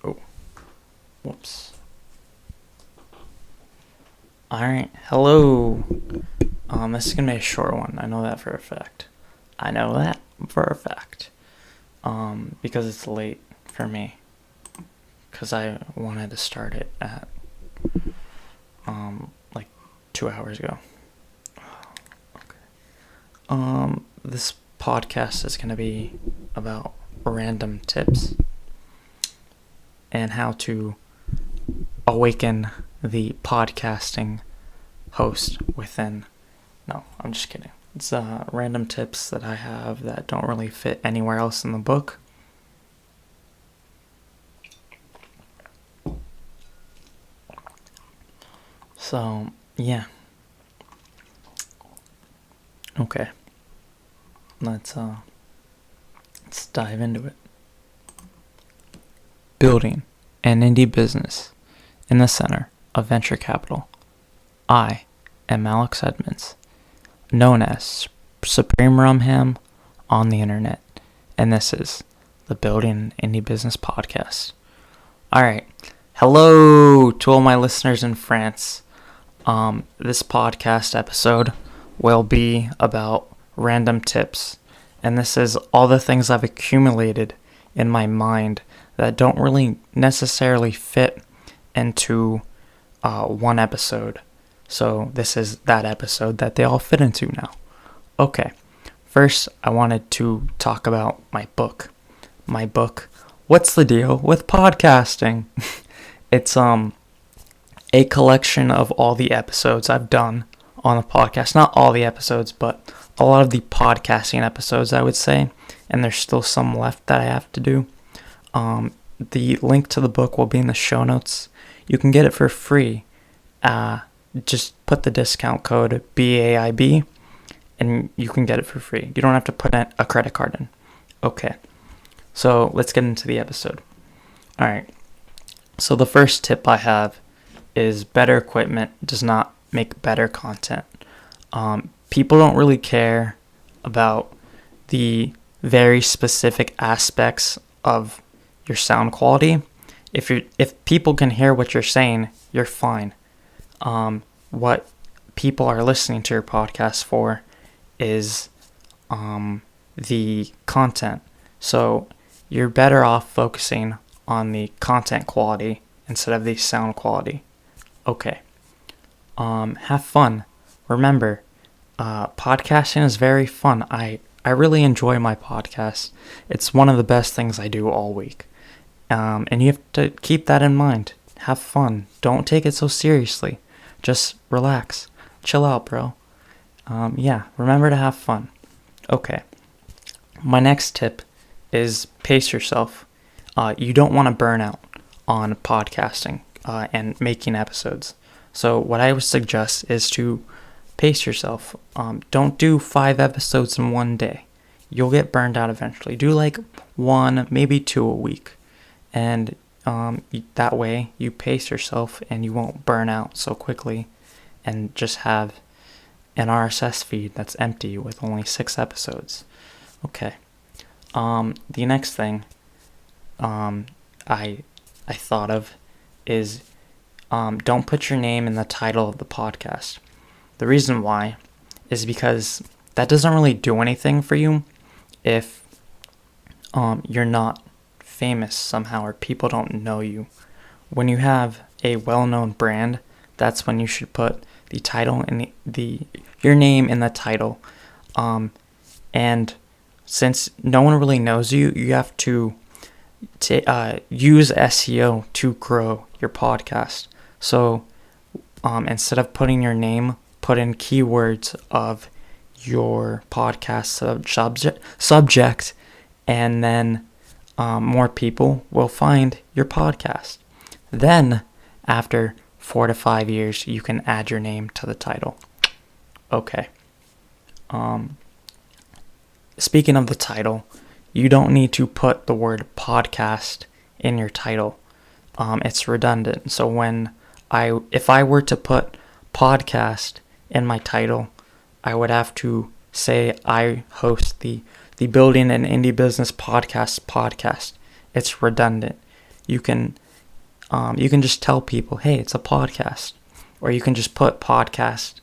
Oh, whoops. Alright, hello. This is gonna be a short one. I know that for a fact. Because it's late for me. Because I wanted to start it at, like 2 hours ago. Okay. This podcast is gonna be about random tips and how to awaken the podcasting host within. No, I'm just kidding. It's random tips that I have that don't really fit anywhere else in the book. So, yeah. Okay. Let's dive into it. Building an indie business in the center of venture capital. I am Alex Edmonds, known as Supreme Rumham on the internet, and this is the Building an Indie Business podcast. Alright, hello to all my listeners in France. This podcast episode will be about random tips, and this is all the things I've accumulated in my mind that don't really necessarily fit into one episode. So this is that episode that they all fit into now. Okay, first I wanted to talk about my book. My book, What's the Deal with Podcasting? It's a collection of all the episodes I've done on the podcast. Not all the episodes, but a lot of the podcasting episodes, I would say. And there's still some left that I have to do. The link to the book will be in the show notes. You can get it for free. Just put the discount code BAIB and you can get it for free. You don't have to put a credit card in. Okay, so let's get into the episode. Alright, so the first tip I have is better equipment does not make better content. People don't really care about the very specific aspects of your sound quality. If people can hear what you're saying, you're fine. What people are listening to your podcast for is the content. So you're better off focusing on the content quality instead of the sound quality. Okay. Have fun. Remember, podcasting is very fun. I really enjoy my podcast. It's one of the best things I do all week. And you have to keep that in mind. Have fun. Don't take it so seriously. Just relax. Chill out, bro. Remember to have fun. Okay. My next tip is pace yourself. You don't want to burn out on podcasting and making episodes. So what I would suggest is to pace yourself. Don't do 5 episodes in one day. You'll get burned out eventually. Do like 1, maybe 2 a week. And that way you pace yourself and you won't burn out so quickly and just have an RSS feed that's empty with only 6 episodes. Okay. The next thing I thought of is don't put your name in the title of the podcast. The reason why is because that doesn't really do anything for you if you're not famous somehow or people don't know you. When you have a well-known brand, that's when you should put the title and your name in the title. And since no one really knows you, you have to use SEO to grow your podcast. So instead of putting your name, put in keywords of your podcast subject, and then more people will find your podcast. Then, after 4 to 5 years, you can add your name to the title. Okay. Speaking of the title, you don't need to put the word podcast in your title. It's redundant. So if I were to put podcast in my title, I would have to say I host the Building an Indie Business podcast. It's redundant. you can just tell people, hey, it's a podcast. Or you can just put podcast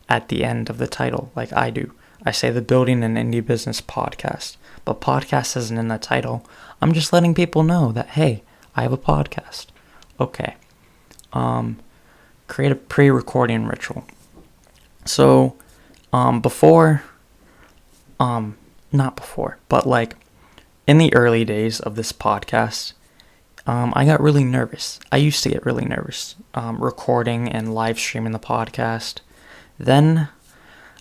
at the end of the title, like I do. I say the Building an Indie Business Podcast, but podcast isn't in the title. I'm just letting people know that, hey, I have a podcast. Okay. Create a pre-recording ritual. So, not before, but like in the early days of this podcast, I got really nervous. I used to get really nervous recording and live streaming the podcast. Then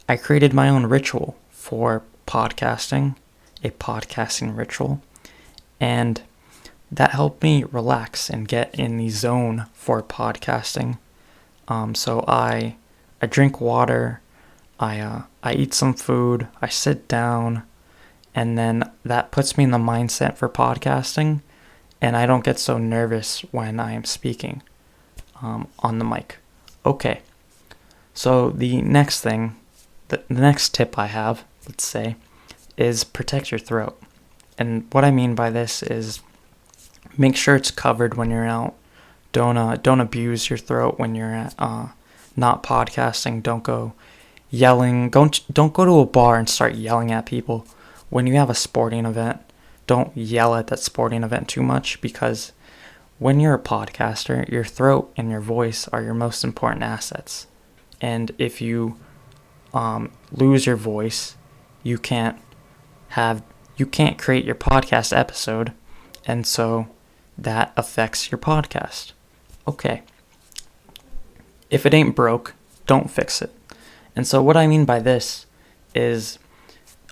I created my own ritual for podcasting, a podcasting ritual, and that helped me relax and get in the zone for podcasting. So I drink water, I eat some food, I sit down, and then that puts me in the mindset for podcasting, and I don't get so nervous when I am speaking on the mic. Okay, so the next thing, the next tip I have, let's say, is protect your throat. And what I mean by this is make sure it's covered when you're out. Don't abuse your throat when you're not podcasting. Don't go yelling. Don't go to a bar and start yelling at people. When you have a sporting event, don't yell at that sporting event too much, because when you're a podcaster, your throat and your voice are your most important assets. And if you lose your voice, you can't create your podcast episode, and so that affects your podcast. Okay. If it ain't broke, don't fix it. And so what I mean by this is,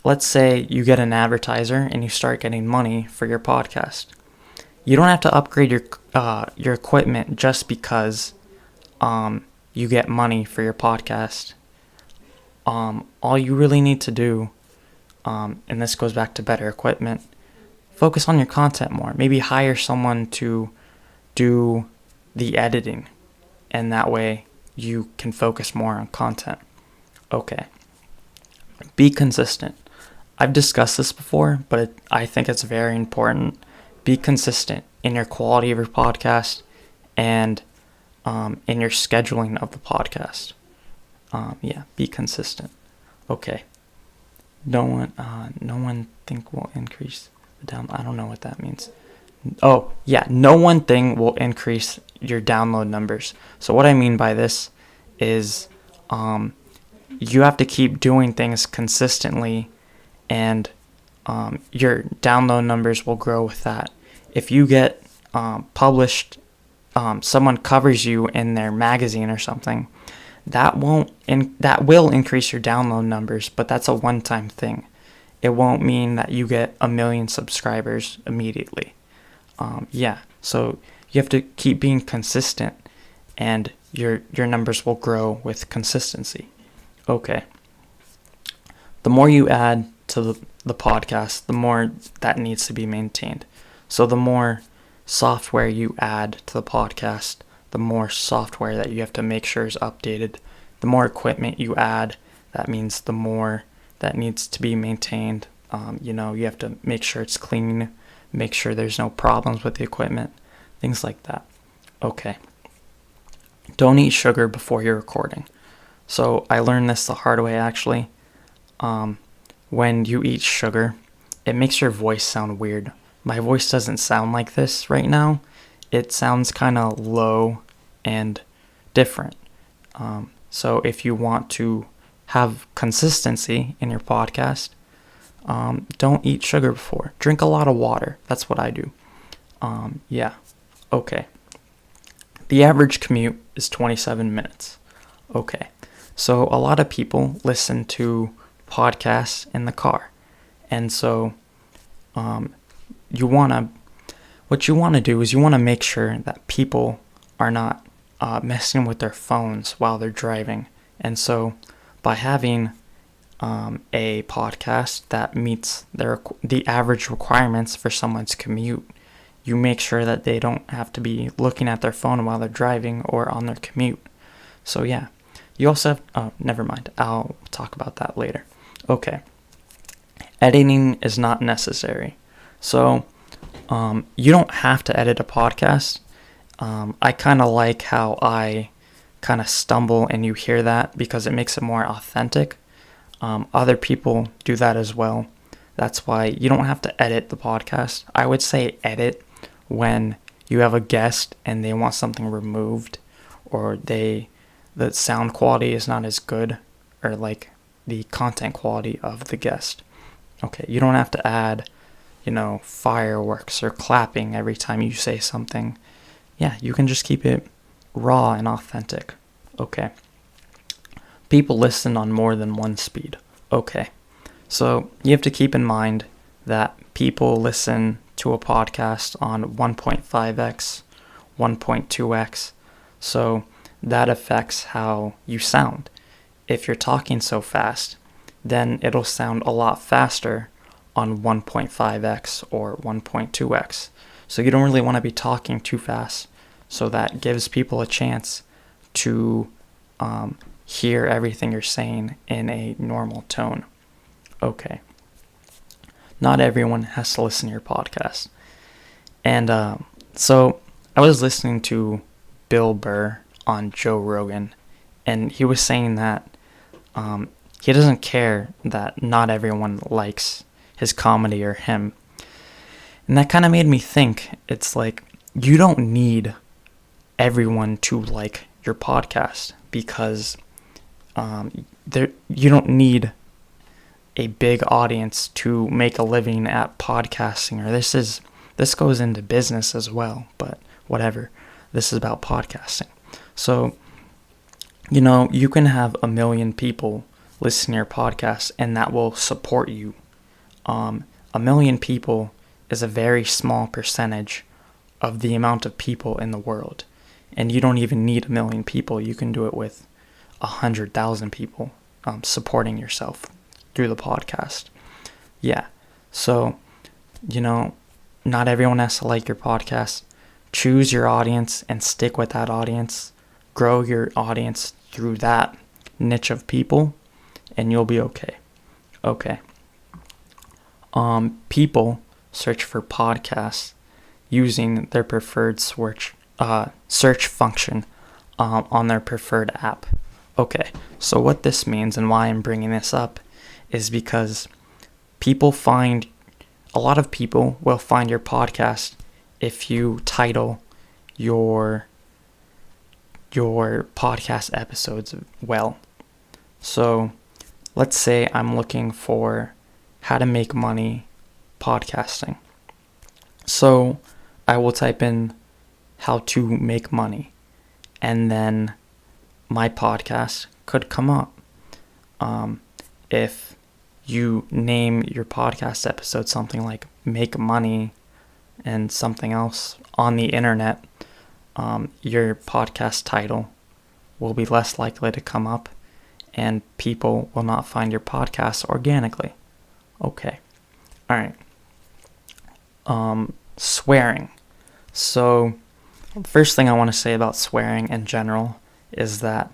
let's say you get an advertiser and you start getting money for your podcast. You don't have to upgrade your equipment just because you get money for your podcast. All you really need to do, and this goes back to better equipment, focus on your content more. Maybe hire someone to do the editing, and that way you can focus more on content. Okay. Be consistent. I've discussed this before, but I think it's very important. Be consistent in your quality of your podcast and in your scheduling of the podcast. Be consistent. Okay. No one thing will increase the down. I don't know what that means. Oh, yeah. No one thing will increase your download numbers. So what I mean by this is you have to keep doing things consistently, and your download numbers will grow with that. If you get published, someone covers you in their magazine or something, that will increase your download numbers, but that's a one-time thing. It won't mean that you get 1 million subscribers immediately. So you have to keep being consistent, and your numbers will grow with consistency. Okay. The more you add to the podcast, the more that needs to be maintained. So the more software you add to the podcast, the more software that you have to make sure is updated. The more equipment you add, that means the more that needs to be maintained. You have to make sure it's clean, make sure there's no problems with the equipment, things like that. Okay. Don't eat sugar before you're recording. So I learned this the hard way, actually. When you eat sugar, it makes your voice sound weird. My voice doesn't sound like this right now. It sounds kind of low and different. So if you want to have consistency in your podcast, don't eat sugar before. Drink a lot of water. That's what I do. Okay. The average commute is 27 minutes. Okay. So a lot of people listen to podcasts in the car. And so what you want to do is you want to make sure that people are not messing with their phones while they're driving. And so by having a podcast that meets the average requirements for someone's commute, you make sure that they don't have to be looking at their phone while they're driving or on their commute. So yeah, you also have, never mind, I'll talk about that later. Okay, editing is not necessary. So You don't have to edit a podcast. I kind of like how I kind of stumble and you hear that because it makes it more authentic. Other people do that as well. That's why you don't have to edit the podcast. I would say edit when you have a guest and they want something removed, or the sound quality is not as good, or like the content quality of the guest. Okay, you don't have to add, fireworks or clapping every time you say something. Yeah, you can just keep it raw and authentic. Okay. People listen on more than one speed. Okay. So you have to keep in mind that people listen to a podcast on 1.5x, 1.2x. So that affects how you sound. If you're talking so fast, then it'll sound a lot faster on 1.5x or 1.2x. So you don't really want to be talking too fast. So that gives people a chance to hear everything you're saying in a normal tone. Okay. Not everyone has to listen to your podcast. And so I was listening to Bill Burr on Joe Rogan, and he was saying that he doesn't care that not everyone likes his comedy or him. And that kind of made me think, it's like, you don't need everyone to like your podcast, because you don't need a big audience to make a living at podcasting. Or this goes into business as well, but whatever. This is about podcasting. So, you can have 1 million people listen to your podcast, and that will support you. 1 million people is a very small percentage of the amount of people in the world. And you don't even need 1 million people. You can do it with 100,000 people supporting yourself through the podcast. Yeah. So, not everyone has to like your podcast. Choose your audience and stick with that audience. Grow your audience through that niche of people, and you'll be okay. Okay. People search for podcasts using their preferred search function on their preferred app. Okay, so what this means and why I'm bringing this up is because a lot of people will find your podcast if you title your podcast episodes well. So let's say I'm looking for how to make money podcasting. So I will type in how to make money, and then my podcast could come up. If you name your podcast episode something like make money and something else on the internet, your podcast title will be less likely to come up, and people will not find your podcast organically. Okay. All right. Swearing. So, first thing I want to say about swearing in general is that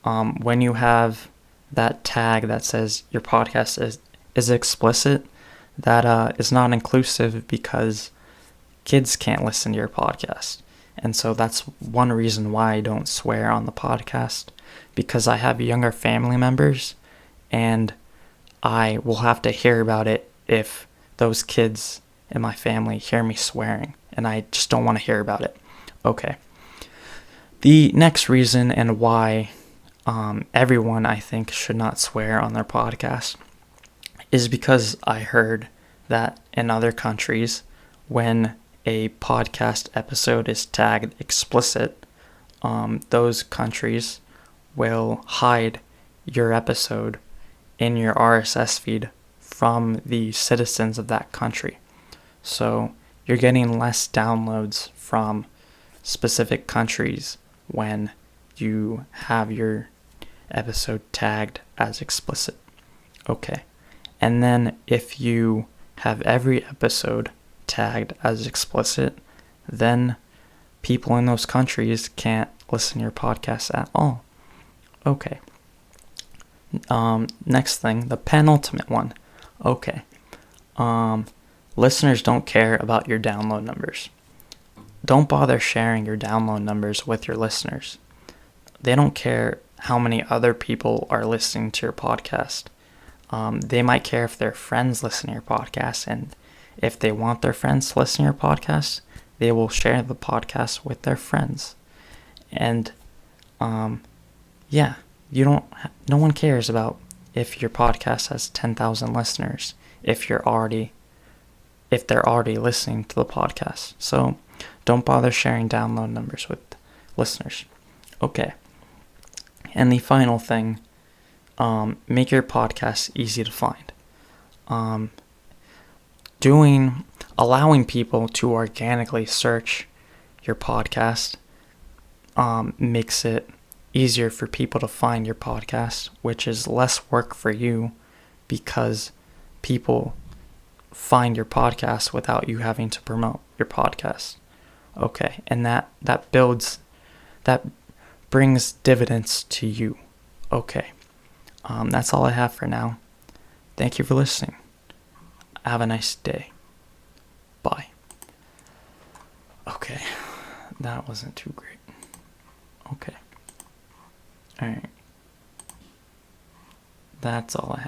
when you have that tag that says your podcast is explicit, that is not inclusive, because kids can't listen to your podcast. And so that's one reason why I don't swear on the podcast, because I have younger family members, and I will have to hear about it if those kids in my family hear me swearing, and I just don't want to hear about it. Okay. The next reason and why everyone, I think, should not swear on their podcast is because I heard that in other countries, when a podcast episode is tagged explicit, those countries will hide your episode in your RSS feed from the citizens of that country. So you're getting less downloads from specific countries when you have your episode tagged as explicit. Okay. And then if you have every episode tagged as explicit, then people in those countries can't listen to your podcast at all. Okay. Next thing, the penultimate one. Okay. Listeners don't care about your download numbers. Don't bother sharing your download numbers with your listeners. They don't care how many other people are listening to your podcast. They might care if their friends listen to your podcast, and if they want their friends to listen to your podcast, they will share the podcast with their friends. And yeah, no one cares about if your podcast has 10,000 listeners if they're already listening to the podcast. So don't bother sharing download numbers with listeners. Okay. And the final thing, make your podcast easy to find. Allowing people to organically search your podcast makes it easier for people to find your podcast, which is less work for you because people find your podcast without you having to promote your podcast. Okay, and that brings dividends to you. Okay, that's all I have for now. Thank you for listening. Have a nice day. Bye. Okay, that wasn't too great. Okay. Alright. That's all I have.